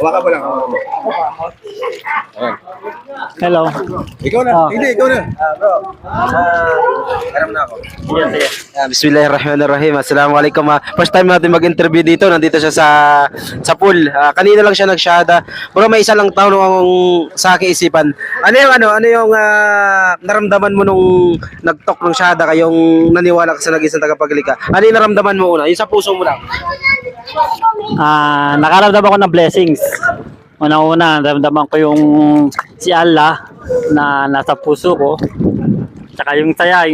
Hawakan mo lang. Hello. Ikaw na. Hindi, ikaw na. Bro. Aram na ako. Sige, sige. Bismillahirrahmanirrahim. Assalamualaikum. First time natin mag-interview dito. Nandito siya sa pool. Kanina lang siya nagsyada. Bro, may isa lang taon akong sa aking isipan. Ano yung naramdaman mo nung nagtok ng syada kayong naniwala ka sa nag-isang tagapaglikha? Ano yung naramdaman mo una? Yung sa puso mo lang. Nakaramdam ako ng blessings. Una-una, naramdaman ko yung si Allah na nasa puso ko. Tsaka yung saya.